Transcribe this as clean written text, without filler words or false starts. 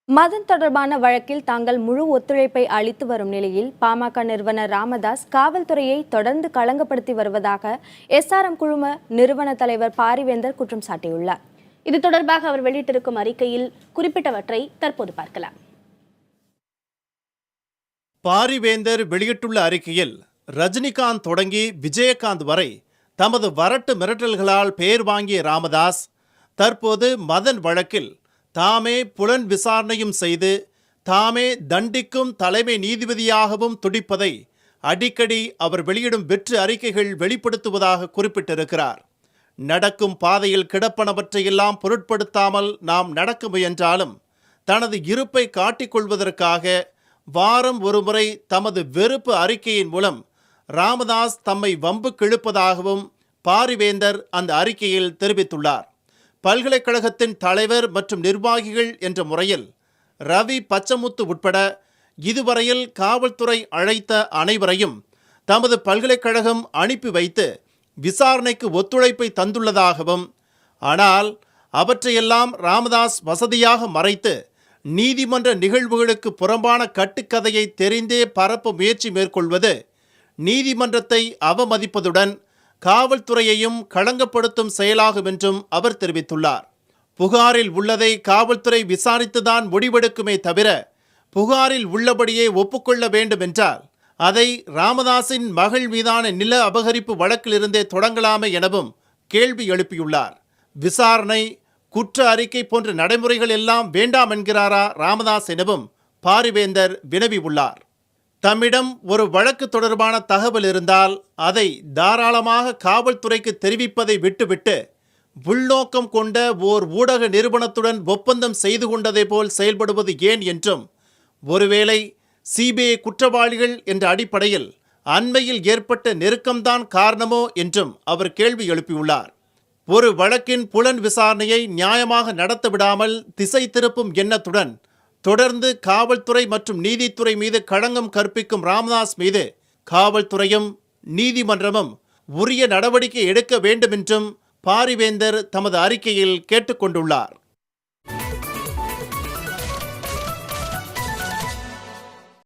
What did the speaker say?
மதம் தொடர்பான வழக்கில் தாங்கள் முழு ஒத்துழைப்பை அளித்து வரும் நிலையில் பாமக நிறுவனர் ராமதாஸ் காவல்துறையை தொடர்ந்து களங்கப்படுத்தி வருவதாக எஸ்ஆர்எம் குழும நிறுவன தலைவர் பாரிவேந்தர் குற்றம் சாட்டியுள்ளார். இது தொடர்பாக அவர் வெளியிட்டிருக்கும் அறிக்கையில் குறிப்பிட்டவற்றை தற்போது பார்க்கலாம். பாரிவேந்தர் வெளியிட்டுள்ள அறிக்கையில் ரஜினிகாந்த் தொடங்கி விஜயகாந்த் வரை தமது வரட்டு மிரட்டல்களால் பெயர் வாங்கிய ராமதாஸ் தற்போது மதன் வழக்கில் தாமே புலன் விசாரணையும் செய்து தாமே தண்டிக்கும் தலைமை நீதிபதியாகவும் துடிப்பதை அடிக்கடி அவர் வெளியிடும் வெற்று அறிக்கைகள் வெளிப்படுத்துவதாக குறிப்பிட்டிருக்கிறார். நடக்கும் பாதையில் கிடப்பனவற்றையெல்லாம் பொருட்படுத்தாமல் நாம் நடக்க முயன்றாலும் தனது இருப்பை காட்டிக்கொள்வதற்காக வாரம் ஒருமுறை தமது வெறுப்பு அறிக்கையின் மூலம் ராமதாஸ் தம்மை வம்புக்கு இழுப்பதாகவும் பாரிவேந்தர் அந்த அறிக்கையில் தெரிவித்துள்ளார். பல்கலைக்கழகத்தின் தலைவர் மற்றும் நிர்வாகிகள் என்ற முறையில் ரவி பச்சமுத்து உட்பட இதுவரையில் காவல்துறை அழைத்த அனைவரையும் தமது பல்கலைக்கழகம் அனுப்பி வைத்து விசாரணைக்கு ஒத்துழைப்பை தந்துள்ளதாகவும், ஆனால் அவற்றையெல்லாம் ராமதாஸ் வசதியாக மறைத்து நீதிமன்ற நிகழ்வுகளுக்கு புறம்பான கட்டுக்கதையை தெரிந்தே பரப்ப முயற்சி மேற்கொள்வது நீதிமன்றத்தை அவமதிப்பதுடன் காவல்துறையையும் களங்கப்படுத்தும் செயலாகும் என்றும் அவர் தெரிவித்துள்ளார். புகாரில் உள்ளதை காவல்துறை விசாரித்துதான் முடிவெடுக்குமே தவிர புகாரில் உள்ளபடியே ஒப்புக்கொள்ள வேண்டும் என்றால் அதை ராமதாஸின் மகள் மீதான நில அபகரிப்பு வழக்கிலிருந்தே தொடங்கலாமே எனவும் கேள்வி எழுப்பியுள்ளார். விசாரணை, குற்ற அறிக்கை போன்ற நடைமுறைகள் எல்லாம் வேண்டாம் என்கிறாரா ராமதாஸ் எனவும் பாரிவேந்தர் வினவியுள்ளார். தம்மிடம் ஒரு வழக்கு தொடர்பான தகவல் இருந்தால் அதை தாராளமாக காவல்துறைக்கு தெரிவிப்பதை விட்டுவிட்டு உள்நோக்கம் கொண்ட ஓர் ஊடக நிறுவனத்துடன் ஒப்பந்தம் செய்து கொண்டதை போல் செயல்படுவது ஏன் என்றும், ஒருவேளை சிபிஐ குற்றவாளிகள் என்ற அடிப்படையில் அண்மையில் ஏற்பட்ட நெருக்கம்தான் காரணமோ என்றும் அவர் கேள்வி எழுப்பியுள்ளார். ஒரு வழக்கின் புலன் விசாரணையை நியாயமாக நடத்த விடாமல் திசை திருப்பும் எண்ணத்துடன் தொடர்ந்து காவல்துறை மற்றும் நீதித்துறை மீது களங்கம் கற்பிக்கும் ராமதாஸ் மீது காவல்துறையும் நீதிமன்றமும் உரிய நடவடிக்கை எடுக்க வேண்டும் என்றும் பாரிவேந்தர் தமது அறிக்கையில் கேட்டுக்கொண்டுள்ளார்.